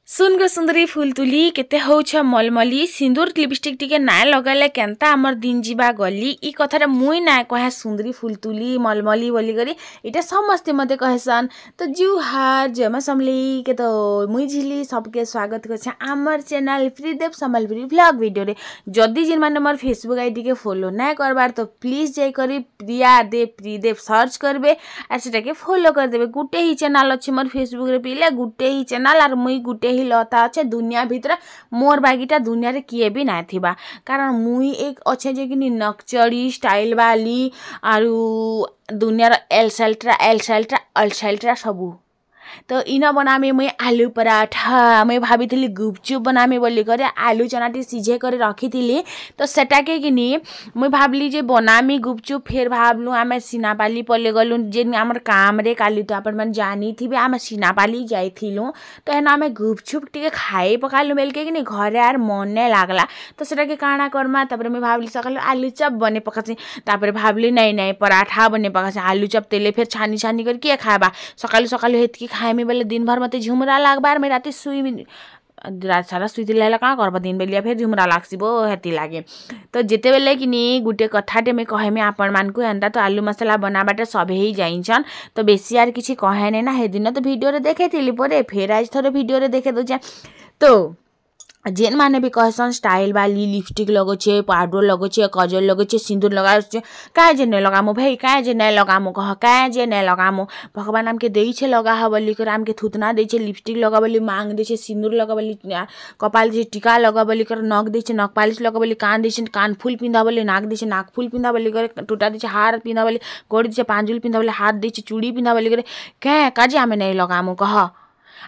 सुन गो सुंदरी full तुली केते होछ मलमली सिंदूर lipstick टिके ना लगाले केनता हमर दिन जीवा गली ई कथाटा मुई ना कहे सुंदरी फुल तुली मलमली बोली करी इटा समस्ते मते कहेसन। तो जुहार जमा समली के तो मुई झिली सबके स्वागत करछे हमर चैनल फ्रीदेव संबलपुरी व्लॉग वीडियो रे। जदी जिन माने मोर फेसबुक आईडी के फॉलो ना करबार तो प्लीज जाई करी प्रिया देव फ्रीदेव सर्च करबे आ सेटा के फॉलो कर देबे। गुटे ही चैनल अछि मोर फेसबुक रे पिले गुटे ही चैनल आर मुई गुटे ही लता अच्छे दुनिया भीतर मोर बागीटा दुनिया रे किए भी ना थिबा कारण मुई एक अच्छे जे कि नक्चड़ी स्टाइल वाली आरु दुनिया रे एल साल्ट्रा सबू। तो इना बनामे मैं आलू पराठा मैं भाभी थी गुपचुप बनामे बोली करे आलू चना टी सीझे करे रखी थी। तो सेटा के किनी मैं भावली जे बनामी गुपचुप फिर भावलु आमे सिनापाली पले गलु जे आमर काम रे काली तो आपण मन जानी थी आमे सिनापाली जाइथिलु। तो हेना आमे गुपचुप टिके खाई पकालु बेल के किनी घरे आर मन नै लागला। तो सेटा के काना करमा तापर मैं भावली सकाल आलू चप बने पकासी तापर भावली नै पराठा बने पकासी आलू चप तेले फिर छानी छानी कर के खाबा सकाल सकाल हेतकी खाए में बेले दिन भर मते झुमरा लागबार मैं राती सुई रात सारा सुई दिला का करबा दिन बेलिया फिर झुमरा लागसिबो हेती लागे। तो जेते बेले किनी गुटे कथाटे में कहे में आपण मान को एंता तो आलू मसाला बनाबाटे सब ही जाइछन। तो बेसी यार किछि कहे नै ना हे दिन तो वीडियो रे देखेथिली परे फेर आज थोड़े वीडियो रे देखे दोचे। तो जेन माने भी कहसन स्टाइल वाली लिपस्टिक लगोछे पाउडर लगोछे काजल लगोछे सिंदूर लगाछे काहे जे नै लगामो भाई काहे जे नै लगामो कह काहे जे नै लगामो भगवान हमके देई छे लगा ह बोली कर हमके थुतना देई छे लिपस्टिक लगा बोली मांग देई छे सिंदूर लगा बोली कपाल जे टीका लगा बोली कर नख देई छे नख पालिश लगा बोली कान देई छे कान फूल पिंदा बोली नाक देई छे नाक फूल पिंदा बोली कर टूटा देई छे हार पिंदा बोली गोड़ देई छे पांजुल पिंदा बोली हाथ देई छे चूड़ी पिंदा बोली कर के काजे हमें नै लगामो कह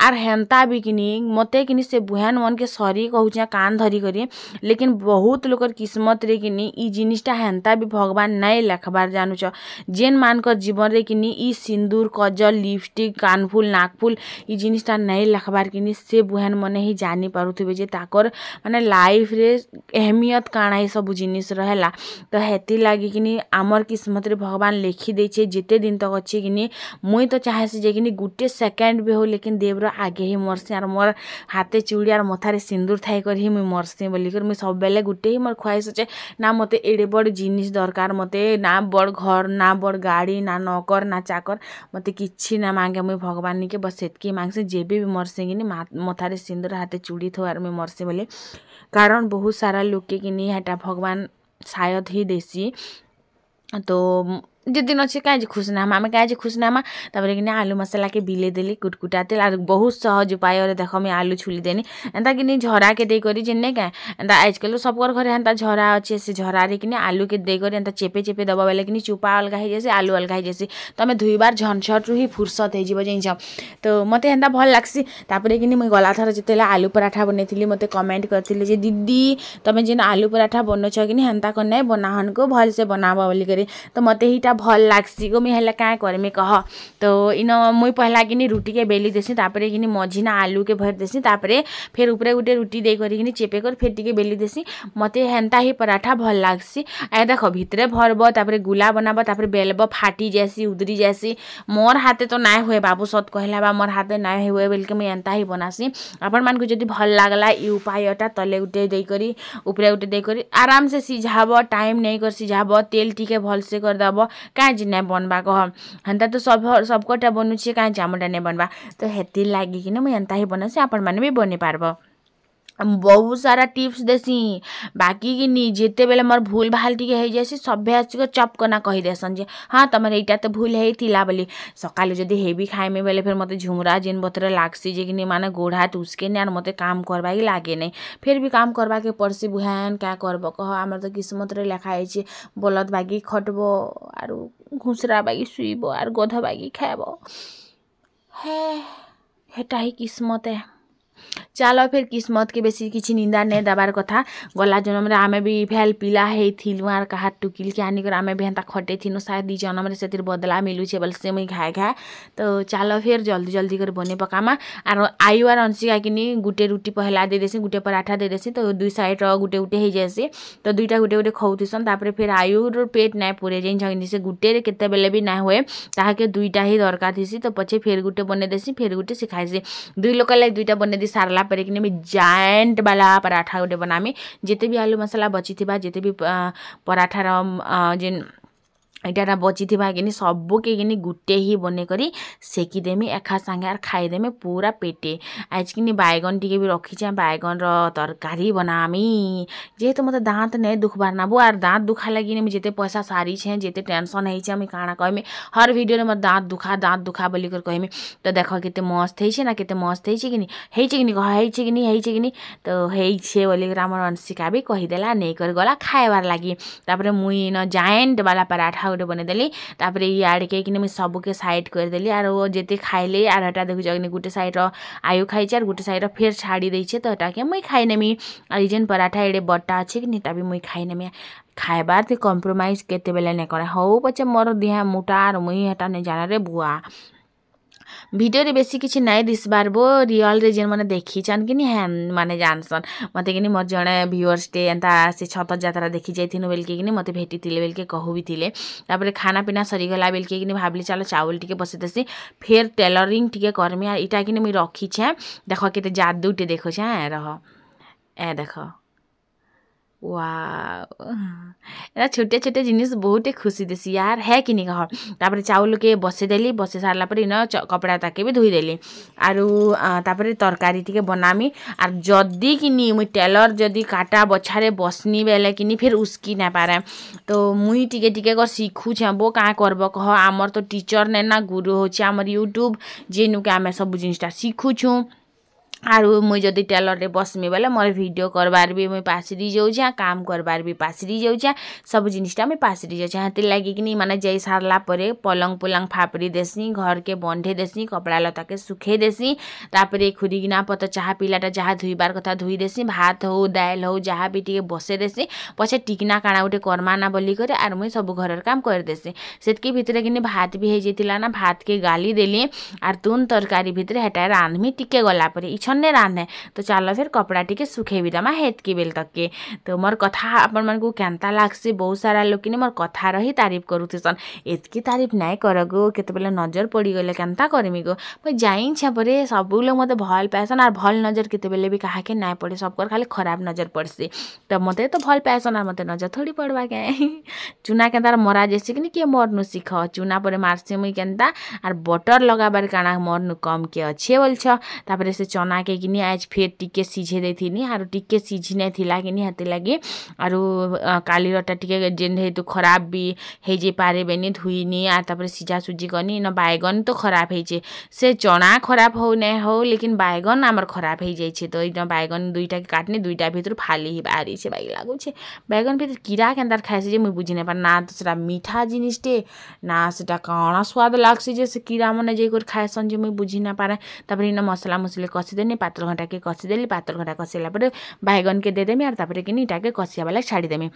आर हेंता भी किनी मते किनी से बुहान मन के सरी कहूछे कान धरी करी लेकिन बहुत लोकर किस्मत रे किनी ई जिनिसटा हेंता भी भगवान नै लेखबार जानुछ। जेन मानकर जीवन रे किनी ई सिंदूर कजल लिपस्टिक कानफुल नाकफुल ई जिनिसटा नै लेखबार किनी से बुहान मने ही जानी पारुथिबे जे ताकर माने लाइफ रे अहमियत काना ही सब जिनिस रहेला। तो हेती लागी किनी आमर किस्मत रे भगवान लेखि देछे जेते दिन तक अछि किनी मुई तो चाहे से जे किनी गुटे सेकंड भी हो लेकिन देव आगे ही मरसी आर मोर हाथे चूड़ी आर मथारे सिंदूर थाई कर ही मुई मरसी बोली कर मुई सब बेले गुटे ही मोर ख्वाहिश होचे ना मते एडे बड़ जिनिस दरकार मते ना बड़ घर ना बड़ गाड़ी ना नौकर ना चाकर मते किछि ना मांगे मुई भगवान के बस एतकी मांगसे जेबे भी मरसे किनी मथारे सिंदूर हाथे चूड़ी थो आर मुई मरसी बोले कारण बहुत सारा लोग के किनी हेटा भगवान शायद ही देसी। तो जे दिन अच्छे काहे खुश ना आमे काहे खुश ना तापर किनी आलू मसाला के बिले देली कुटकुटा तेल आर बहुत सहज उपाय रे देखो मैं आलू छुली देनी एंता किनी झरा के दे करी जिन्ने का एंता आजकल सबकर घरे एंता झरा अच्छे से झरा रे किनी आलू के दे करी एंता चेपे चेपे दबा बेले किनी चुपा अलगा हे जैसे आलू अलगा हे जैसे तमे दुई बार झनझट रु ही फुर्सत हे जीव जइछ। तो मते एंता भल लागसी तापर किनी मैं गला थर जेतेला आलू पराठा बनेथिली मते कमेंट करथिले जे दीदी तमे जेन आलू पराठा बनछ किनी हेंता कने बनाहन को भल से बनाबा बोली करे। तो मते हिटा भल लागसी गो मैं हेला काहे करे में कह। तो इन मुई पहला किनी रुटी के बेली देसी तापरे किनी मझिना आलू के भर देसी तापरे फिर ऊपरे गुटे रुटी दे करी किनी चेपे कर फिर टिके बेली देसी मते हेंता ही पराठा भल लागसी। आ देखो भितरे भरब तापरे गुला बनाबो तापरे बेलब फाटी जैसी उदरी जैसी मोर हाथे तो ना हुए बाबू सत कहला बा मोर हाथे ना हुए बेल के मैं एंता ही बनासी। आपण मान को जदी भल लागला ई उपायटा तले गुटे दे करी ऊपरे गुटे दे करी आराम से सिझाबो टाइम नहीं कर सिझाबो तेल टिके भल से कर दबो काहे जे नै बनबा कह हेंता तो सबकोटा बनुछे काहे जामटा नै बनबा। तो हेती लागी कि मैं एंता ही बनसी आपण माने भी बने पारबो बहुत सारा टिप्स देसी बाकी कि नी जेते बेले मोर भूल भाल टिके हे जैसी सभे आसी चप कना कहि देसन जे हां तमर एटा तो भूल हे थिला बोली सकाले जदी हेवी खाए में बेले फिर मते झुमरा जिन बतरे लागसी जे कि नी माने गोड़ हाथ उसके ने आर मते काम करबा ही लागे नै फिर भी काम करबा के पड़सी बुहान क्या करबो कह हमर तो किस्मत रे लेखा है छे बलद बागी खटबो आरु घुसरा बागी सुइबो आर गध बागी खाबो हे हेटा ही किस्मत है। चलो फिर किस्मत के बेसी किसी निंदा नहीं दबार कथा गला जन्म आमे भी भेल पिला हेथिलु आर कहा टुकिल के आनिकर आमे भी हेन्ता खटे थिनु शायद दी जन्म से बदला मिलू छे बल से मुई खाए खाए तो चलो फिर जल्दी जल्दी कर बने पकामा आर आयु आर अंशिका किनी गुटे रुटी पहला दे देसी गुटे पराठा दे देसी तो दुई साइड रो गुटे गुटे हे जासी तो दुईटा गुटे गुटे खौथिसन तापर फिर आयु रो पेट नाय पुरे जेन छगिनी से गुटे रे केते बेले भी ना होए ताहाके दुईटा ही दरकार थिसी तो पछे फिर गुटे बने देसी फिर गुटे सिखाइसी दुई लोक लाइक दुईटा बने दी सारला पर कि मैं जायंट वाला पराठा गोटे बनामी जिते भी आलू मसला बची थिबा जिते भी पराठार जेन इटा बची थिबा कि सबू के गुटे ही बने करी सेकी देमी एखा संगे आर खाईदेमी पूरा पेटे आज कि बैगन टी भी रखी बैगन तरकारी बनामी जेहेतु मत दाँत नहीं दुखबार ना बो आर दाँत दुखा लगी मुझे जिते पैसा सारी छे जिते टेंशन है मुझे काଣା कहमी हर वीडियो मत दाँत दुखा बोली कर कहमी तो देख केते मस्त है ना केते मस्त है कि नहीं तो है बोली आमर अंशिका भी कहीदेला नहीं कर गला खाएबार लगी तापर मुई न जायंट वाला पराठा गोटे बनेदेली तापर इे कि मुझे सबके साइड करदेली आर जिते खाइले आर हटा देखु गोटे साइड आयु खाई आर गोटे साइड फिर छाड़ी देछे तो हटा के मुई खाईनेमी आर जेन पराठा एडे बट्टा अच्छे कि भी मुई खाईनेमी खाएबार थे कम्प्रोमाइज केते बेले नहीं करे हो पचे मोर देह मोटा आर मुई हटा नहीं जाना रे बुआ भिडियो रे बेसी किसी नहीं दिसबार बो रियल रे जेन माने देखी चान कि नहीं माने जानसन मते कि मोर जड़े व्यूअर्स टे एंता से छत यात्रा देखी जाइथिनु बेल के मते भेटी थिले बेल के कहू भी थिले तापर खाना पीना सरीगला बेल के भाबली चलो चावल टिके बसे देसी फिर टेलरिंग टिके करमी आर इटा कि मुई रखी छे देख केते जादू टे देखो छे रह ए देख वाह एरा छोटे छोटे जिनिस बहुत खुशी देसी यार है कि नहीं कह तापर चाउल के बसेदेली बसे सारा पर इन कपड़ा ताके भी धोईदेली आरु तापर तरकारी टिके बनामी आर जदी कि मुई टेलर जदी काटा बछारे बसनी बेले कि फिर उसकी ना पारे तो मुई टिके टिके कर सीखू छे बो का करब कह आमर तो टीचर ने ना गुरु होचे आमर यूट्यूब जेनु के आमे सब जिनिसटा सीखू छु आरु मुई जदि टेलर रे बसमी बेले मोर वीडियो करबार भी मुई पासरी जाऊँ काम करबार भी पासरी जाऊँ सब जिनिसटा मुई पासरी जाऊँ हाथी लगी कि माने जाई सारला परे पलंग पुलंग फापड़ी देसी घर के बंधे देसी कपड़ा लता के सुखे देसी तापर खुरीगिना पत चाह पिलाटा जहाँ धुईबार कथा धुई देसी भात हो दाल हो जहाँ भी टिके बसे देसी पछे टिकना काଣା गोटे कर्मा ना बोली करे आर मुई सब घर काम कर देसी सेतकी भितरे कि भात भी हो जाइतिला ना भात के गाली देली आर तुन तरकारी भितरे हेटा रांधमी टिके गला परे छन्ने रांधे तो चलो फिर कपड़ा टिके सुखे भी दमा हेतकी बेल तक के तो मोर कथा अपन मन को केनता लागसी बहुत सारा लोग कि मोर कथा रही तारीफ करूथसन एतकी तारीफ नहीं करगो केते बेले नजर पड़ी गले केनता करमी गो मैं जाइन छे परे सब लोग मते भल पैसन आर भल नजर केते बेले भी कहा के नहीं पड़े सबकर खाली खराब नजर पड़सी तब मते तो भल पैसन आर मते नजर थोड़ी पड़वा के चूना केनता मरा जैसे कि के मरनु सीख चूना परे मारसी मुई केनता आर बटर लगाबार काଣା मरनु कम के अच्छे बोल छ तापर से चना के कि आज फिर टिके सीझे देथिनी आरो टिके सीझने थिला कि हाथी लगी आरो काली रटा टिके जेन हे तो खराब भी हे जे पारे बेनी धुईनी आर तापर सीझा सुजी करनी न बैगन तो खराब हे जे से चना खराब हो नहीं हो लेकिन बैगन आमर खराब हे जाई छे तो इना बैगन दुईटा के काटनी दुईटा भीतर फाली ही बारी छे बाई लागु छे बैगन भीतर कीड़ा के अंदर खाइसे जे मुई बुझी नहीं पार ना तो सेटा मीठा जिनिसटे ना सेटा काଣା स्वाद लागसे जे से कीड़ा मने जे कर खाइसन जे मुई बुझी ना पारे तापर इना मसला मसले कसी देनी पातल घंटा के कसीदेली पातल घंटा कसीला पर बैगन के देदेमी आर तापर कि इटा के कसिया वाला छाड़ीदेमी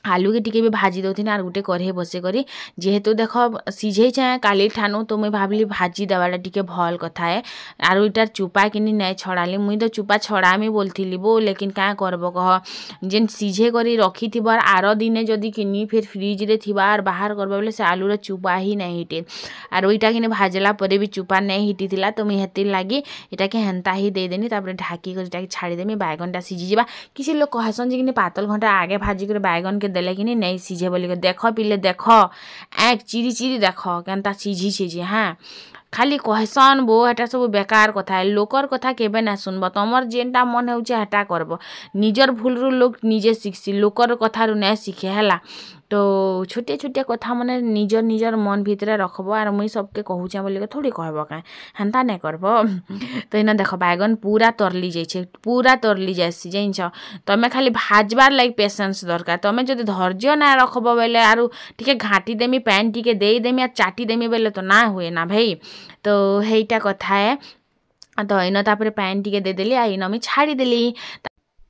आलू के टिके भी भाजी दौथिनी आर गोटे कढ़े बसे करी जेहेतु देख सीझे चाहे काली ठानु तो मुई भाबली भाजी देवाटा टिके भल कथा है आर इटार चुपा कि नहीं छड़ाली मुई तो चुपा छड़ामी बोलथिली बो लेकिन क्या करब कह जेन सीझे करी रखी थी आर दिने जदि कि फिर फ्रिज रे थिबा आर बाहर करबा बेले से आलूर चुपा ही नहीं हिटे आर इटा कि भाजला परे भी चुपा नहीं हिटी थिला तो मुई हेतिर लागी इटा के हेन्ता ही दे देनी तापर ढाकी कर इटा छाड़ीदेमी बैगनटा सीझी जावा किसी लोग कहसन जे कि पातल घंटा आगे भाजी कर बैगन के देले कि नहीं सीझे बोली देख पिले देख एक चिरी चिरी देख केनता सीझी छे हाँ खाली कहसन बो हेटा सब बेकार कथा है लोकर कथा केबे ना सुनब तमर जेनटा मन होचे हेटा करब निजर भूल रु लोग निजे शिखसी लोकर कथा रु नहीं शिखे है तो छोटे छोटे कथा माने निजर निजर मन भितरे रखब आर मुई सबके कहूचे बोली थोड़ी कहब क्या हेन्ता नहीं करब तो इना देख बैगन पूरा तरली जाइए पूरा तरली जासी जाइछ तमें खाली भाजबार लाइक पेसेंस दरकार तमें जब धैर्य ना रखब बेले आरु टिके घाटी देमी पैन टिके देदेमी आ चाटी देमी बेले तो ना हुए ना भाई तो हेटा कथा है तो इन तापर पैन टिके देदेली आ इन मुई छाड़ीदेली।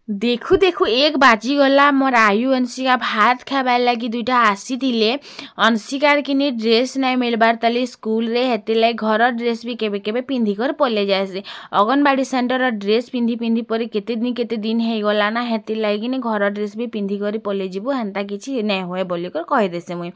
देखु देखु 1 बाजी गला मोर आयु अंशिका भात खाबार लगी दुईटा आसी थिले। अंशिकार किनी ड्रेस नहीं मिलबार तले स्कूल रे हेते लाई घर ड्रेस भी केबे केबे पिंधि कर पले जाए। अंगनवाड़ी सेंटर ड्रेस पिंधि पिंधि पर केते दिन हे गला ना हेते लाई कि घर ड्रेस भी पिंधि कर पले जीवु हेन्ता किछि नहीं होए बोली कर कहि देसे मुई।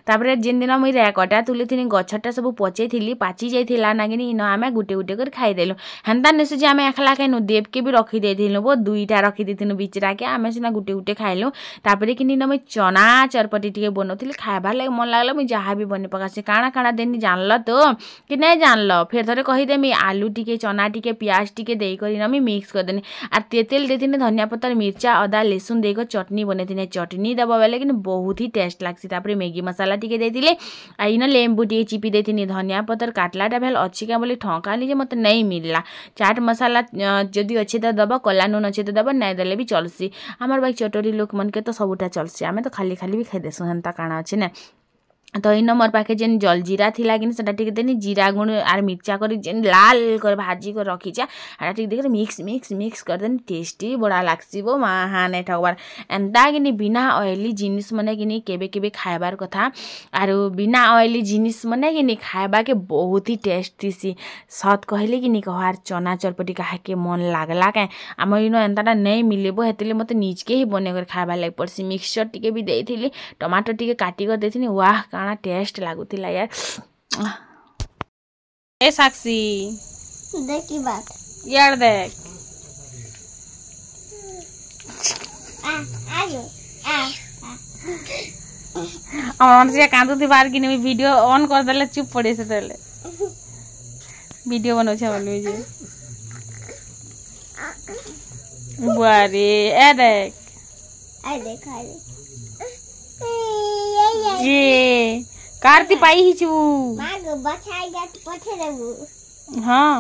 तापर जिन दिन मुई रेकटा तुली थिनी गछटा सब पचे थिली पाची जाइथिला ना कि इन आमे गुटे गुटे कर खाई देलु। हेन्ता नेसे जे आमे एकला खाइनु देव के भी रखी देथिलु बो दुईटा रखी देथिनु बिचरा के आमे सिना गुटे गुटे खाइलु। तापर किनी न मुई चना चरपटी टिके बनौथिली खाइबार लागि मन लागला मुई जहा भी बने पकासे काना काना देनी जानल तो कि नहीं जानल फेर थरे कहि देमी आलू टिके चना टिके प्याज टिके देई करी न मी मिक्स कर देनी आ तेल देथिनी धनिया पत्तर मिर्चा अदा लहसुन देई कर चटनी बनेथिनी। चटनी दबा बेले कि बहुत ही टेस्ट लागसी। तापर मैगी मसाला टिके देथिले आ इन लेंबू टिके चिपी देथिनी धनिया पत्तर काटलाटा भेल अछि का बोली ठंकाली जे मते नहीं मिलला। चाट मसाला जदि अच्छे तो दबा कला नून अच्छे तो दबा नहीं देले भी चलसी। आमर भाई चटोरी लोक मन के तो सबुटा चलसी आमे तो खाली खाली भी खाई देसु हेन्ता काना अच्छे ना। तो इन मोर पाखे जेन जलजीरा थिला कि सेटा टिके देनी जीरा गुण आर मिर्चा कर जेन लाल कर भाजी कर रखीचा आटा टिके देकर मिक्स मिक्स मिक्स कर देनी टेस्टी बड़ा लागसी बो माहा ने ठगबार। एंता कि बिना ऑयली जिनिस मने कि केबे केबे खाइबार कथा आर बिना ऑयली जिनिस मने कि खाइबा के बहुत ही टेस्ट थीसी। सत कहले कि कहार चना चरपटी खाए के मन लागला के आम इन एंताटा नहीं मिलेबो हेतले मते निज के ही बने कर खाइबार लाग पड़सी। मिक्सचर टिके भी देइथिली टमाटर टिके काटी कर देथिनी वाह काना टेस्ट लागुतिला यार। ए साक्षी देख की बात यार देख আমার সে কাঁদুতি বার কিনে আমি ভিডিও অন করে দিলে চুপ পড়েছে তাহলে ভিডিও বানাচ্ছে আমার যে বারে এ দেখ ये कार्ती पाई ही चू माग बचाएगा तो पछे देबू। हां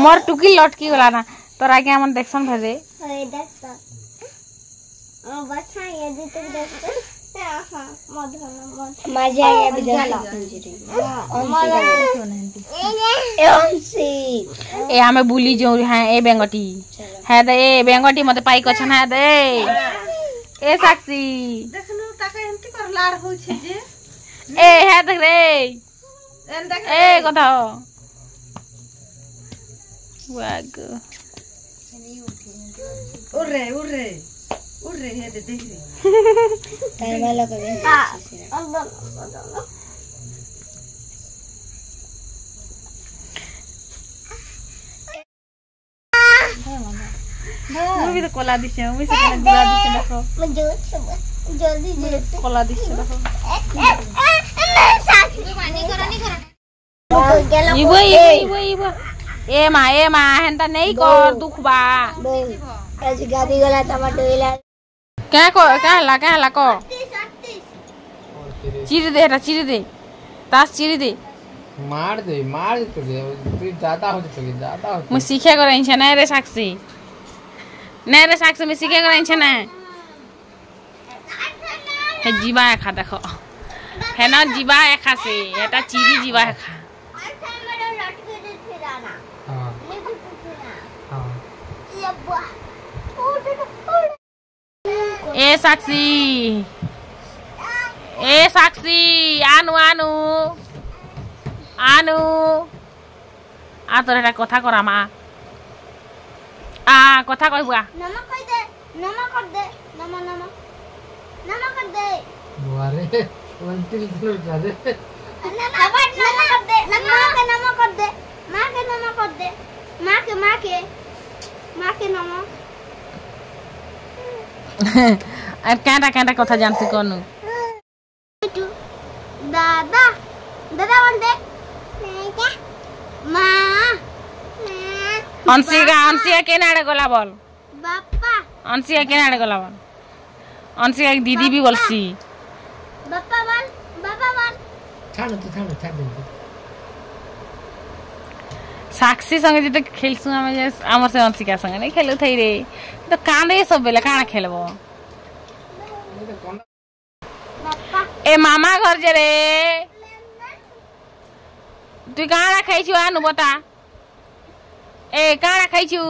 मोर टुकी लटकी गला ना तोरा के हमन देखसन भजे होय देख तो बचाएगा दी तो देख हां मजा आया भी ए हमें बुली जो है ए बेंगटी है दे ए बेंगटी मते पाई कछन है दे ए साक्षी देखनु ताके एंती कर लाड होय छे जे ए है देख रे एन देख ए कथा वाग उरे उरे उरे हे दे देख रे टाइम वाला करे मुझे तो कोला दिसे मुझे से गुला दिसे देखो मुझे जल्दी जल्दी कोला दिसे देखो पानी करो नहीं करो इबो ए मा हेंता नहीं कर दुख बा आज गाड़ी गला टमाटो इला क्या ला को चिर दे तास चिर दे मार दे तो दे तू ज्यादा हो मैं सीखे करे छ ना रे साक्षी मैं सीखे करे छ ना हे जीवा खा देखो है ना जीवा खा से एटा चिरी जीवा खा ए साक्षी आनु आ तोर एटा कथा करा मा आ कथा कहबा नमक कर दे नमक कर दे बुआरे वंतिल तो जादे नमक कर दे मां के नमक कर दे नमक আর কেঁটা কথা জানছি কোনু दादा बोल दे मां अंशिका केनाडे गला बोल बाप्पा अंशिका केनाडे गला बोल अंशिका की दीदी भी बोलसी बाप्पा बोल छाड़ दे साक्षी संगे जी तो खेलसु हमें आमर से अंशिका संगे नहीं खेलु थई रे तो कांदे सब बेला काना खेलबो बाप्पा ए मामा घर जे रे তুই কাঁড়া খাইছু আনু বতা এ কাঁড়া খাইছু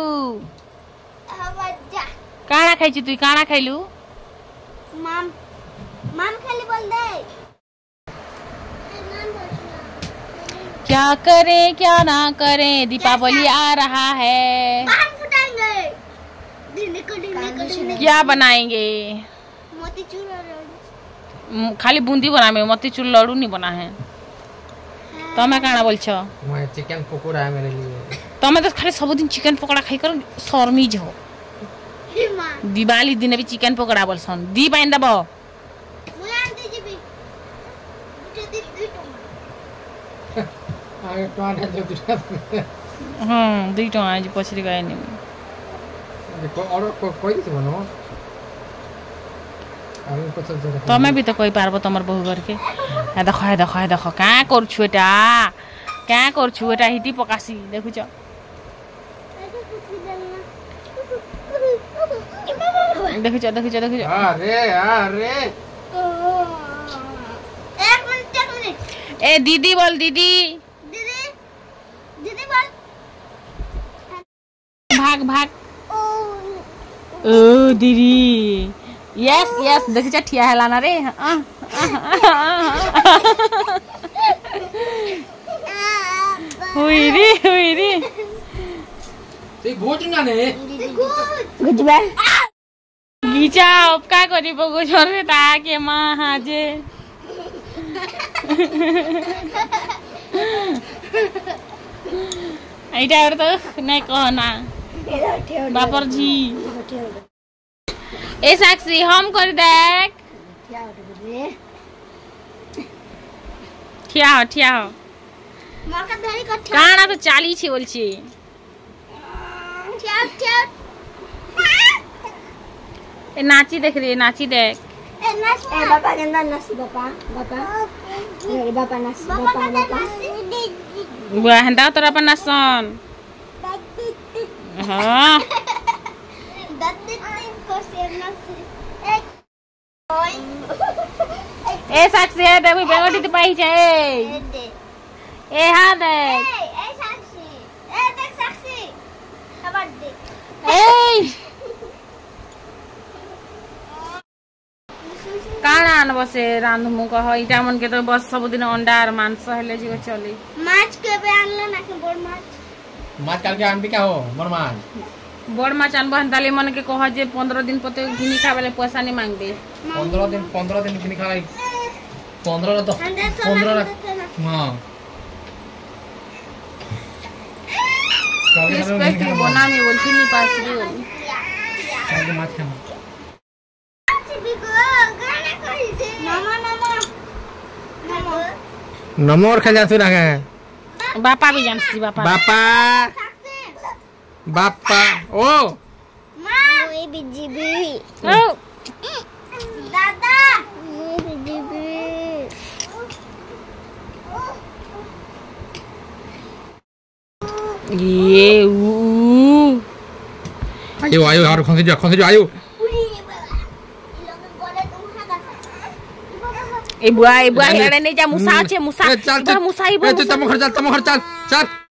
हवजा কাঁড়া খাইছু তুই কাঁড়া খাইলু माम माम खाली बोल दे क्या करे क्या ना करे दीपावली आ रहा है बाहर फुटाएंगे दिन को क्या बनाएंगे मोतीचूर और खाली बूंदी बनाबे मोतीचूर लड्डू नहीं बना है तमे काना बोलछ मैं चिकन पकोड़ा है मेरे लिए तमे तो खाली सब दिन चिकन पकोड़ा खाई कर शर्मिज हो मां दिवाली दिन भी चिकन पकोड़ा बोलसन दी पाइन दबो मुया आंटी जी भी दे दे आगे टमाटर जो दिखा हां 2 टका आज पछरी गए नहीं देखो और कोई दिस बनो अभी कुछ जरा तमे भी तो कोई पारबो तमर बहु घर के है देखो का कर छु एटा का कर छु एटा हिटी पकासी देखु छ देखु छ अरे एक मिनट ए दीदी बोल दीदी दीदी दीदी बोल भाग ओ दीदी यस देखु छ ठिया हैला ना रे हुई रे ते गोच ना ने गुजबे गीचा अब का करी बगो छोरे ता के मां हाजे आइटा और तो नहीं कहना बापर जी ए साक्षी हम कर देख ठिया हो माका धरी का काना तो चाली छी बोलছি ठिया ए नाची देख रे नाची देख ए बाबा गंदा नासी बाबा नासी बुआ हंदा तोरा अपन नसन हां ए साक्षी दे भी बेगोटी तो पाई छे ए हां दे ए काना आनब से रांधमु कह इटा मन के तो बस सब दिन अंडा और मांस हेले जी चली माछ के बे आनला ना के बड़ माछ काल के आंटी का हो बरमान बड़ माछ आनबो हंताले मन के कह जे 15 दिन पते घिनी खाबले पैसा नहीं मांगबे 15 दिन किनी खाई 15 तो 15 हां रिस्पेक्ट बना में बोलती नहीं पास रे काल माछ खाना नमोर खा जा सुना है बापा भी जानसी बापा ओ मोई बीजीबी ओ दादा मोई बीजीबी ये आयो यार खसे जा आयो ए बुआ हेड़े नहीं जा मुसा छे मुसा चल मुसा तम घर चल